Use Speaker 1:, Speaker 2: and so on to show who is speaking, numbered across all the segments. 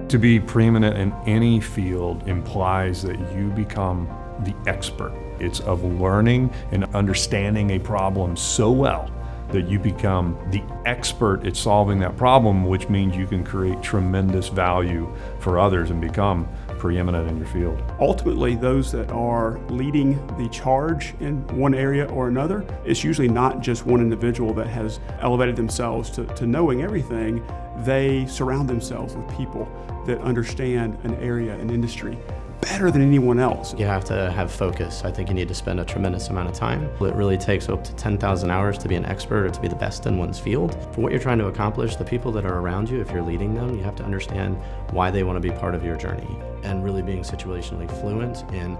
Speaker 1: To be preeminent in any field implies that you become the expert. It's of learning and understanding a problem so well that you become the expert at solving that problem, which means you can create tremendous value for others and become preeminent in your field.
Speaker 2: Ultimately, those that are leading the charge in one area or another, it's usually not just one individual that has elevated themselves to knowing everything. They surround themselves with people that understand an area, an industry, better than anyone else.
Speaker 3: You have to have focus. I think you need to spend a tremendous amount of time. It really takes up to 10,000 hours to be an expert or to be the best in one's field. For what you're trying to accomplish, the people that are around you, if you're leading them, you have to understand why they want to be part of your journey and really being situationally fluent in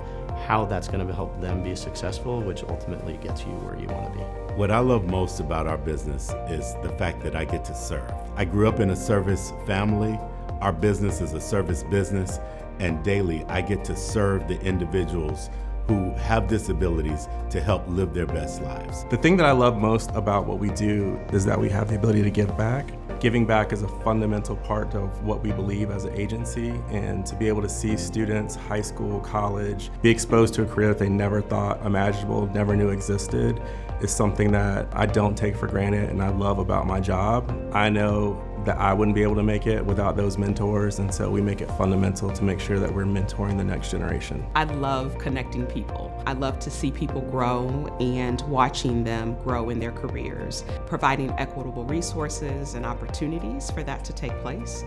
Speaker 3: how that's going to help them be successful, which ultimately gets you where you want to be.
Speaker 4: What I love most about our business is the fact that I get to serve. I grew up in a service family. Our business is a service business, and daily I get to serve the individuals who have disabilities to help live their best lives.
Speaker 5: The thing that I love most about what we do is that we have the ability to give back. Giving back is a fundamental part of what we believe as an agency, and to be able to see students, high school, college, be exposed to a career that they never thought imaginable, never knew existed, is something that I don't take for granted and I love about my job. I know that I wouldn't be able to make it without those mentors, and so we make it fundamental to make sure that we're mentoring the next generation.
Speaker 6: I love connecting people. I love to see people grow and watching them grow in their careers, providing equitable resources and opportunities for that to take place,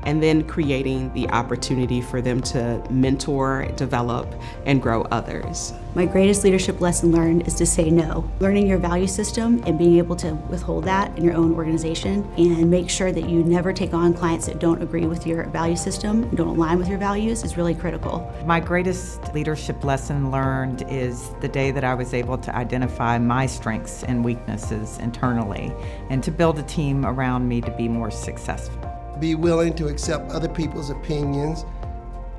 Speaker 6: and then creating the opportunity for them to mentor, develop, and grow others.
Speaker 7: My greatest leadership lesson learned is to say no. Learning your value system and being able to withhold that in your own organization and make sure that you never take on clients that don't agree with your value system, don't align with your values, is really critical.
Speaker 8: My greatest leadership lesson learned is the day that I was able to identify my strengths and weaknesses internally and to build a team around me to be more successful.
Speaker 9: Be willing to accept other people's opinions,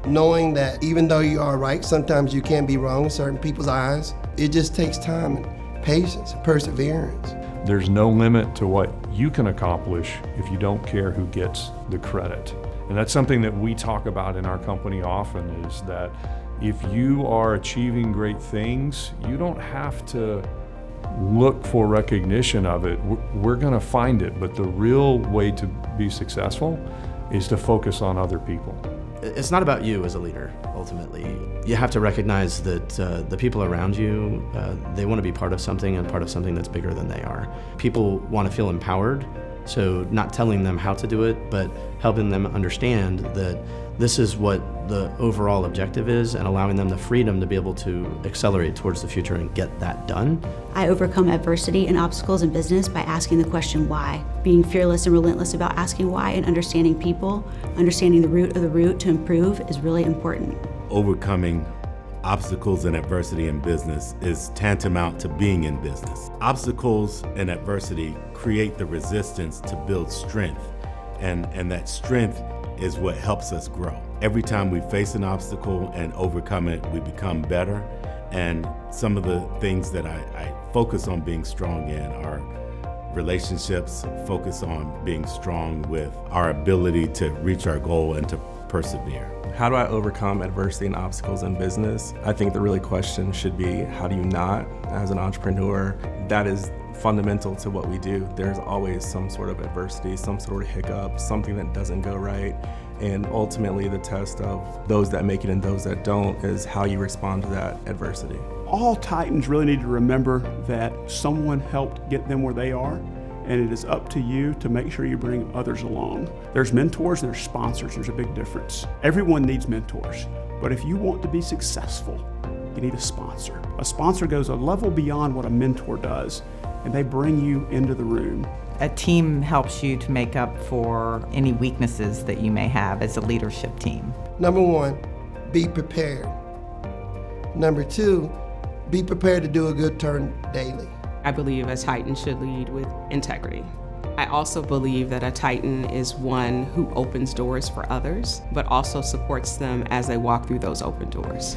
Speaker 9: knowing that even though you are right, sometimes you can be wrong in certain people's eyes. It just takes time and patience and perseverance.
Speaker 1: There's no limit to what you can accomplish if you don't care who gets the credit. And that's something that we talk about in our company often, is that if you are achieving great things, you don't have to look for recognition of it. We're going to find it, but the real way to be successful is to focus on other people.
Speaker 3: It's not about you as a leader, ultimately. You have to recognize that the people around you, they want to be part of something and part of something that's bigger than they are. People want to feel empowered, so not telling them how to do it, but helping them understand that this is what the overall objective is and allowing them the freedom to be able to accelerate towards the future and get that done.
Speaker 7: I overcome adversity and obstacles in business by asking the question why. Being fearless and relentless about asking why and understanding people, understanding the root of the root to improve is really important.
Speaker 4: Overcoming obstacles and adversity in business is tantamount to being in business. Obstacles and adversity create the resistance to build strength, and that strength is what helps us grow. Every time we face an obstacle and overcome it, we become better. And some of the things that I focus on being strong in are relationships, focus on being strong with our ability to reach our goal and to persevere.
Speaker 5: How do I overcome adversity and obstacles in business? I think the really question should be, how do you not, as an entrepreneur? That is fundamental to what we do. There's always some sort of adversity, some sort of hiccup, something that doesn't go right. And ultimately the test of those that make it and those that don't is how you respond to that adversity.
Speaker 2: All Titans really need to remember that someone helped get them where they are, and it is up to you to make sure you bring others along. There's mentors and there's sponsors. There's a big difference. Everyone needs mentors, but if you want to be successful, you need a sponsor. A sponsor goes a level beyond what a mentor does, and they bring you into the room.
Speaker 8: A team helps you to make up for any weaknesses that you may have as a leadership team.
Speaker 9: Number one, be prepared. Number two, be prepared to do a good turn daily.
Speaker 6: I believe a Titan should lead with integrity. I also believe that a Titan is one who opens doors for others, but also supports them as they walk through those open doors.